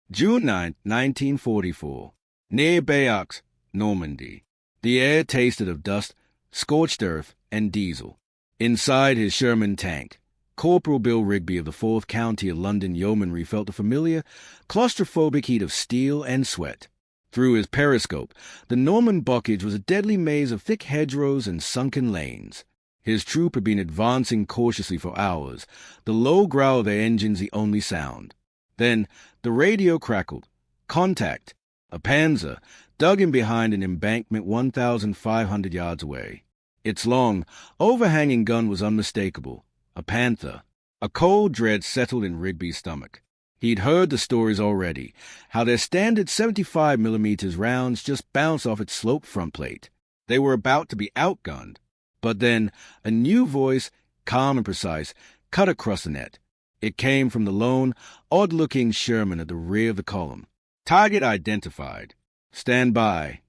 June 9, 1944. Near Bayeux, Normandy. The air tasted of dust, scorched earth, and diesel. Inside his Sherman tank, Corporal Bill Rigby of the 4th County of London Yeomanry felt the familiar, claustrophobic heat of steel and sweat. Through his periscope, the Norman bocage was a deadly maze of thick hedgerows and sunken lanes. His troop had been advancing cautiously for hours, the low growl of their engines the only sound. Then the radio crackled. Contact! A Panzer, dug in behind an embankment 1,500 yards away. Its long, overhanging gun was unmistakable. A Panther. A cold dread settled in Rigby's stomach. He'd heard the stories already, how their standard 75mm rounds just bounced off its sloped front plate. They were about to be outgunned. But then a new voice, calm and precise, cut across the net. It came from the lone, odd-looking Sherman at the rear of the column. Target identified. Stand by.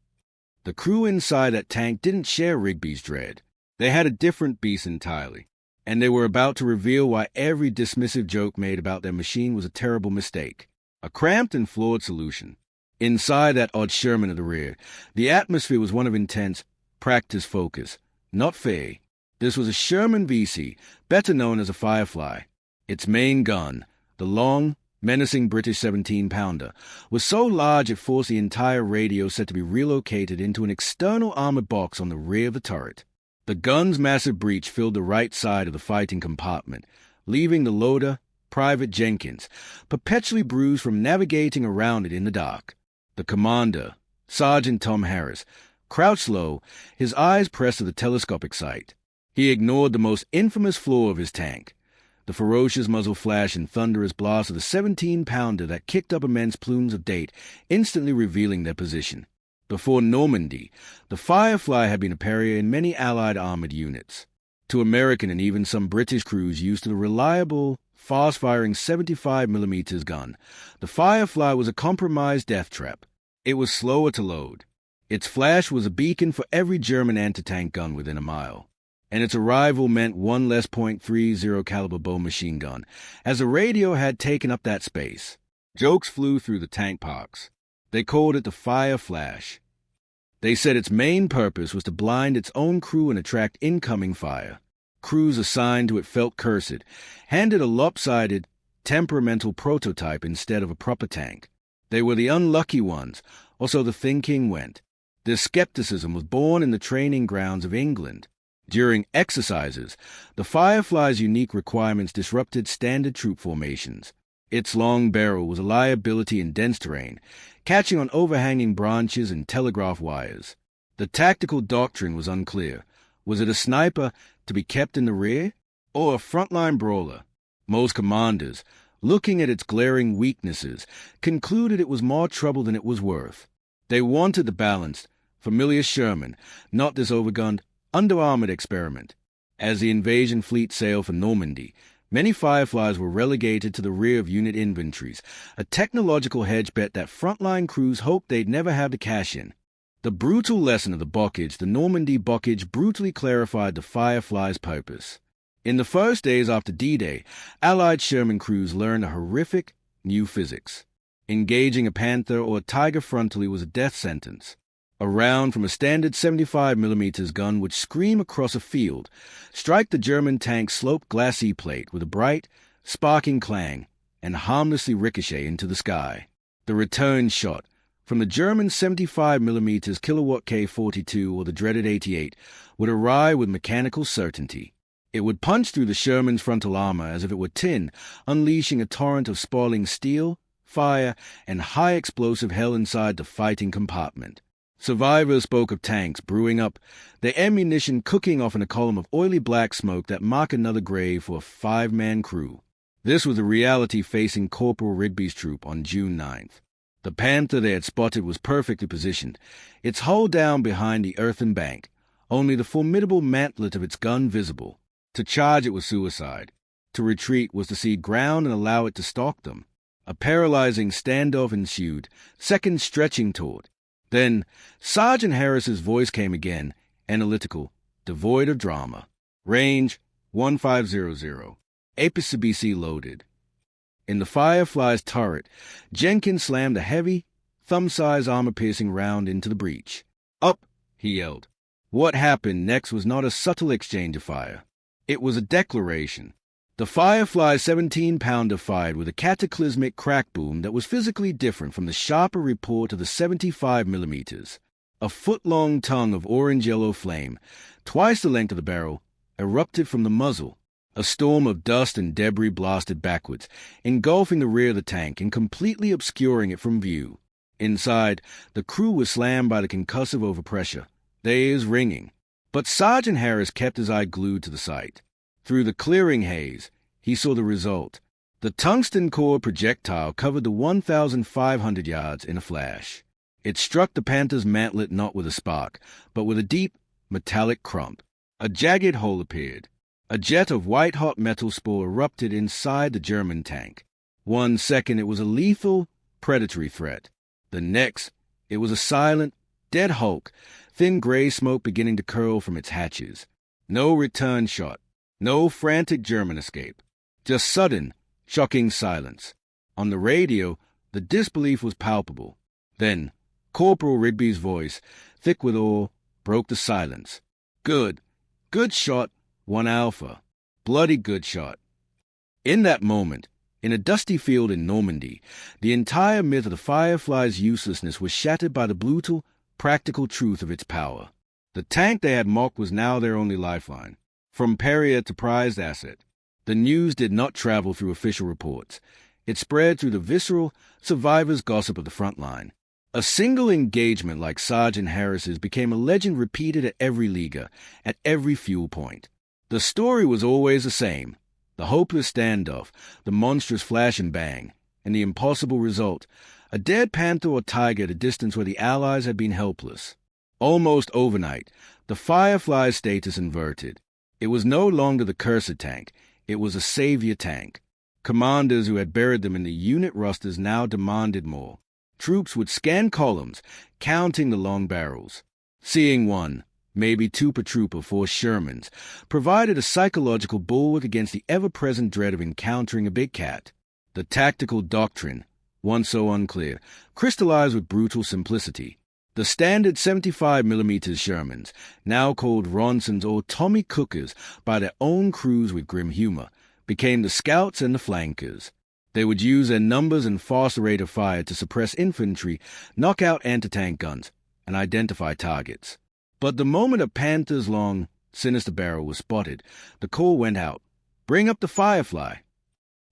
The crew inside that tank didn't share Rigby's dread. They had a different beast entirely, and they were about to reveal why every dismissive joke made about their machine was a terrible mistake. A cramped and flawed solution. Inside that odd Sherman at the rear, the atmosphere was one of intense, practice focus, not fear. This was a Sherman VC, better known as a Firefly. Its main gun, the long, menacing British 17-pounder, was so large it forced the entire radio set to be relocated into an external armored box on the rear of the turret. The gun's massive breech filled the right side of the fighting compartment, leaving the loader, Private Jenkins, perpetually bruised from navigating around it in the dark. The commander, Sergeant Tom Harris, crouched low, his eyes pressed to the telescopic sight. He ignored the most infamous flaw of his tank, the ferocious muzzle flash and thunderous blast of the 17-pounder that kicked up immense plumes of date, instantly revealing their position. Before Normandy, the Firefly had been a pariah in many Allied armored units. To American and even some British crews used to the reliable, fast-firing 75mm gun, the Firefly was a compromised death trap. It was slower to load. Its flash was a beacon for every German anti-tank gun within a mile, and its arrival meant one less .30 caliber bow machine gun, as the radio had taken up that space. Jokes flew through the tank parks. They called it the Fire Flash. They said its main purpose was to blind its own crew and attract incoming fire. Crews assigned to it felt cursed, handed a lopsided, temperamental prototype instead of a proper tank. They were the unlucky ones, or so the thinking went. This skepticism was born in the training grounds of England. During exercises, the Firefly's unique requirements disrupted standard troop formations. Its long barrel was a liability in dense terrain, catching on overhanging branches and telegraph wires. The tactical doctrine was unclear. Was it a sniper to be kept in the rear, or a frontline brawler? Most commanders, looking at its glaring weaknesses, concluded it was more trouble than it was worth. They wanted the balanced, familiar Sherman, not this overgunned, under-armored experiment. As the invasion fleet sailed for Normandy, many Fireflies were relegated to the rear of unit inventories, a technological hedge bet that frontline crews hoped they'd never have to cash in. The brutal lesson of the bocage, the Normandy bocage, brutally clarified the Firefly's purpose. In the first days after D-Day, Allied Sherman crews learned a horrific new physics. Engaging a Panther or a Tiger frontally was a death sentence. A round from a standard 75mm gun would scream across a field, strike the German tank's sloped glacis plate with a bright, sparking clang, and harmlessly ricochet into the sky. The return shot, from the German 75mm kilowatt K-42 or the dreaded 88, would arrive with mechanical certainty. It would punch through the Sherman's frontal armor as if it were tin, unleashing a torrent of spoiling steel, fire, and high-explosive hell inside the fighting compartment. Survivors spoke of tanks brewing up, their ammunition cooking off in a column of oily black smoke that marked another grave for a 5-man crew. This was the reality facing Corporal Rigby's troop on June 9th. The Panther they had spotted was perfectly positioned, its hull down behind the earthen bank, only the formidable mantlet of its gun visible. To charge it was suicide. To retreat was to cede ground and allow it to stalk them. A paralyzing standoff ensued, seconds stretching toward. Then Sergeant Harris's voice came again, analytical, devoid of drama. Range 1500. APC-BC loaded. In the Firefly's turret, Jenkins slammed a heavy, thumb-sized armor-piercing round into the breech. "Up!" he yelled. What happened next was not a subtle exchange of fire. It was a declaration. The Firefly's 17-pounder fired with a cataclysmic crack boom that was physically different from the sharper report of the 75mm. A foot-long tongue of orange-yellow flame, twice the length of the barrel, erupted from the muzzle. A storm of dust and debris blasted backwards, engulfing the rear of the tank and completely obscuring it from view. Inside, the crew was slammed by the concussive overpressure, their ears ringing. But Sergeant Harris kept his eye glued to the sight. Through the clearing haze, he saw the result. The tungsten-core projectile covered the 1,500 yards in a flash. It struck the Panther's mantlet not with a spark, but with a deep, metallic crump. A jagged hole appeared. A jet of white-hot metal spore erupted inside the German tank. 1 second it was a lethal, predatory threat. The next, it was a silent, dead hulk, thin gray smoke beginning to curl from its hatches. No return shot. No frantic German escape. Just sudden, shocking silence. On the radio, the disbelief was palpable. Then, Corporal Rigby's voice, thick with awe, broke the silence. "Good. Good shot. 1 Alpha. Bloody good shot." In that moment, in a dusty field in Normandy, the entire myth of the Firefly's uselessness was shattered by the brutal, practical truth of its power. The tank they had mocked was now their only lifeline. From pariah to prized asset, the news did not travel through official reports. It spread through the visceral, survivor's gossip of the front line. A single engagement like Sergeant Harris's became a legend repeated at every Liga, at every fuel point. The story was always the same: the hopeless standoff, the monstrous flash and bang, and the impossible result, a dead Panther or Tiger at a distance where the Allies had been helpless. Almost overnight, the Firefly's status inverted. It was no longer the cursed tank, it was a savior tank. Commanders who had buried them in the unit rosters now demanded more. Troops would scan columns, counting the long barrels. Seeing 1, maybe 2 per troop of 4 Shermans, provided a psychological bulwark against the ever-present dread of encountering a big cat. The tactical doctrine, once so unclear, crystallized with brutal simplicity. The standard 75mm Shermans, now called Ronsons or Tommy Cookers by their own crews with grim humor, became the scouts and the flankers. They would use their numbers and faster rate of fire to suppress infantry, knock out anti-tank guns, and identify targets. But the moment a Panther's long, sinister barrel was spotted, the call went out: "Bring up the Firefly."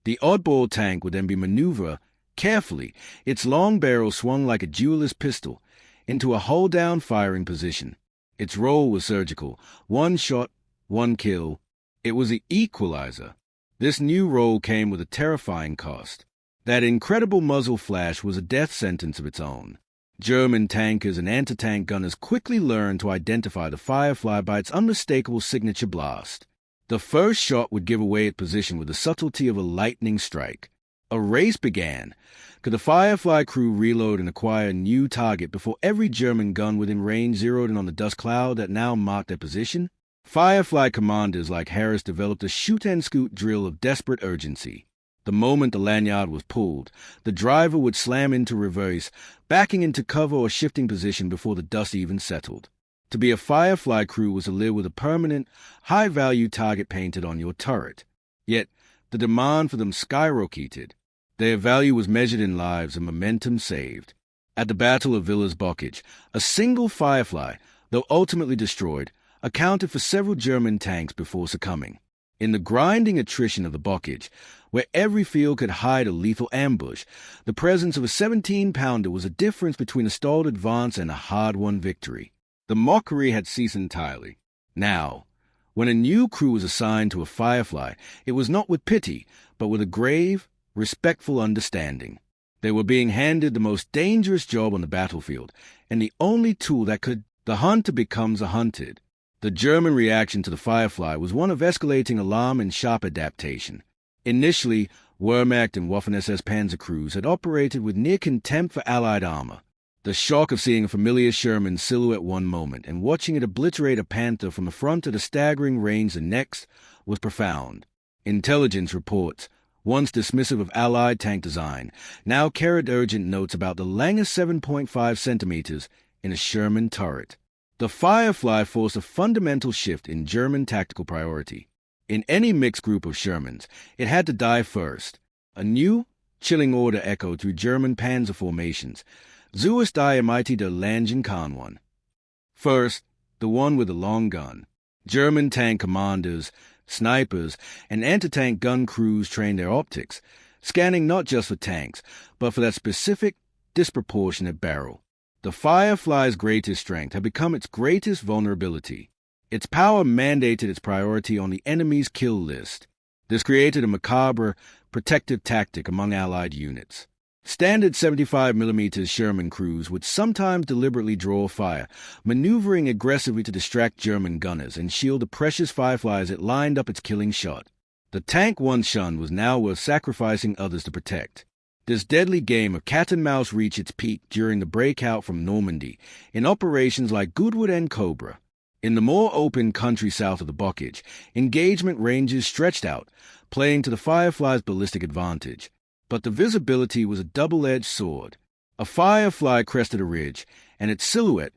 The oddball tank would then be maneuvered carefully, its long barrel swung like a jeweler's pistol, into a hold-down firing position. Its role was surgical: 1 shot, 1 kill. It was the equalizer. This new role came with a terrifying cost. That incredible muzzle flash was a death sentence of its own. German tankers and anti-tank gunners quickly learned to identify the Firefly by its unmistakable signature blast. The first shot would give away its position with the subtlety of a lightning strike. A race began. Could the Firefly crew reload and acquire a new target before every German gun within range zeroed in on the dust cloud that now marked their position? Firefly commanders like Harris developed a shoot-and-scoot drill of desperate urgency. The moment the lanyard was pulled, the driver would slam into reverse, backing into cover or shifting position before the dust even settled. To be a Firefly crew was to live with a permanent, high-value target painted on your turret. Yet, the demand for them skyrocketed. Their value was measured in lives and momentum saved. At the Battle of Villers Bocage, a single Firefly, though ultimately destroyed, accounted for several German tanks before succumbing. In the grinding attrition of the Bocage, where every field could hide a lethal ambush, the presence of a 17-pounder was a difference between a stalled advance and a hard-won victory. The mockery had ceased entirely. Now, when a new crew was assigned to a Firefly, it was not with pity, but with a grave, respectful understanding. They were being handed the most dangerous job on the battlefield, and the only tool that could. The hunter becomes a hunted. The German reaction to the Firefly was one of escalating alarm and sharp adaptation. Initially, Wehrmacht and Waffen-SS Panzer crews had operated with near contempt for Allied armor. The shock of seeing a familiar Sherman silhouette one moment and watching it obliterate a Panther from the front at a staggering range the next was profound. Intelligence reports, once dismissive of Allied tank design, now carried urgent notes about the Lange 7.5 centimeters in a Sherman turret. The Firefly forced a fundamental shift in German tactical priority. In any mixed group of Shermans, it had to die first. A new, chilling order echoed through German Panzer formations. Zuerst die Mighty der Langen Kanwan. First, the one with the long gun. German tank commanders, snipers, and anti-tank gun crews trained their optics, scanning not just for tanks, but for that specific, disproportionate barrel. The Firefly's greatest strength had become its greatest vulnerability. Its power mandated its priority on the enemy's kill list. This created a macabre, protective tactic among Allied units. Standard 75mm Sherman crews would sometimes deliberately draw fire, maneuvering aggressively to distract German gunners and shield the precious Firefly as it lined up its killing shot. The tank once shunned was now worth sacrificing others to protect. This deadly game of cat-and-mouse reached its peak during the breakout from Normandy, in operations like Goodwood and Cobra. In the more open country south of the bocage, engagement ranges stretched out, playing to the Firefly's ballistic advantage. But the visibility was a double-edged sword. A Firefly crested a ridge, and its silhouette,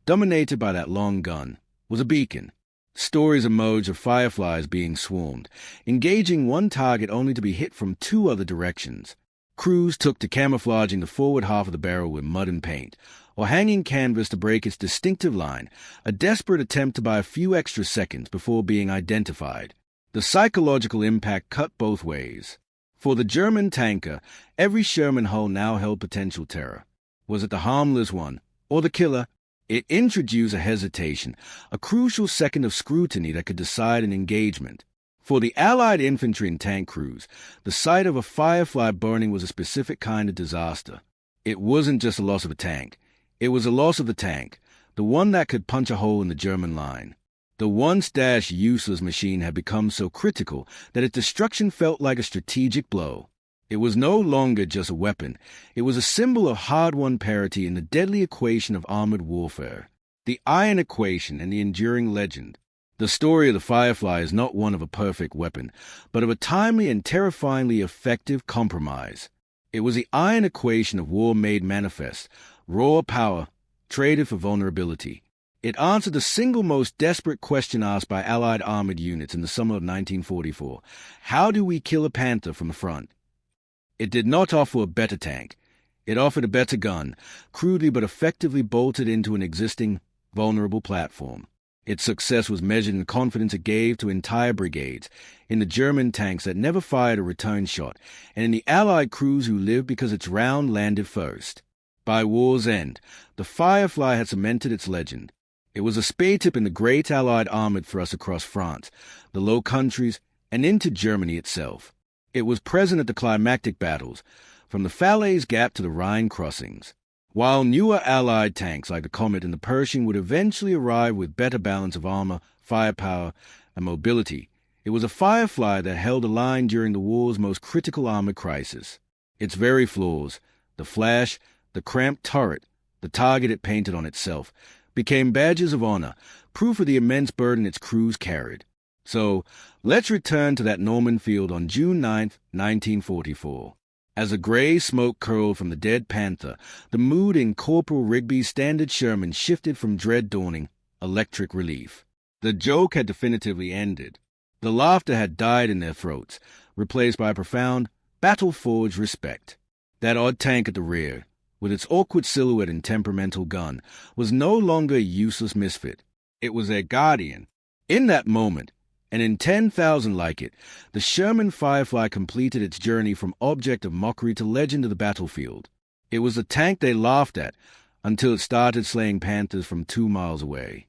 dominated by that long gun, was a beacon. Stories emerged of Fireflies being swarmed, engaging one target only to be hit from two other directions. Crews took to camouflaging the forward half of the barrel with mud and paint, or hanging canvas to break its distinctive line, a desperate attempt to buy a few extra seconds before being identified. The psychological impact cut both ways. For the German tanker, every Sherman hull now held potential terror. Was it the harmless one, or the killer? It introduced a hesitation, a crucial second of scrutiny that could decide an engagement. For the Allied infantry and tank crews, the sight of a Firefly burning was a specific kind of disaster. It wasn't just a loss of a tank. It was a loss of the tank, the one that could punch a hole in the German line. The once useless machine had become so critical that its destruction felt like a strategic blow. It was no longer just a weapon. It was a symbol of hard-won parity in the deadly equation of armored warfare. The iron equation and the enduring legend. The story of the Firefly is not one of a perfect weapon, but of a timely and terrifyingly effective compromise. It was the iron equation of war made manifest, raw power, traded for vulnerability. It answered the single most desperate question asked by Allied armored units in the summer of 1944. How do we kill a Panther from the front? It did not offer a better tank. It offered a better gun, crudely but effectively bolted into an existing, vulnerable platform. Its success was measured in the confidence it gave to entire brigades, in the German tanks that never fired a return shot, and in the Allied crews who lived because its round landed first. By war's end, the Firefly had cemented its legend. It was a spade-tip in the great Allied armored thrust across France, the Low Countries, and into Germany itself. It was present at the climactic battles, from the Falaise Gap to the Rhine crossings. While newer Allied tanks like the Comet and the Pershing would eventually arrive with better balance of armor, firepower, and mobility, it was a Firefly that held the line during the war's most critical armored crisis. Its very flaws, the flash, the cramped turret, the target it painted on itself, became badges of honor, proof of the immense burden its crews carried. So, let's return to that Normandy field on June 9, 1944. As the gray smoke curled from the dead Panther, the mood in Corporal Rigby's standard Sherman shifted from dread dawning, electric relief. The joke had definitively ended. The laughter had died in their throats, replaced by profound, battle-forged respect. That odd tank at the rear, with its awkward silhouette and temperamental gun, was no longer a useless misfit. It was their guardian. In that moment, and in 10,000 like it, the Sherman Firefly completed its journey from object of mockery to legend of the battlefield. It was the tank they laughed at, until it started slaying Panthers from 2 miles away.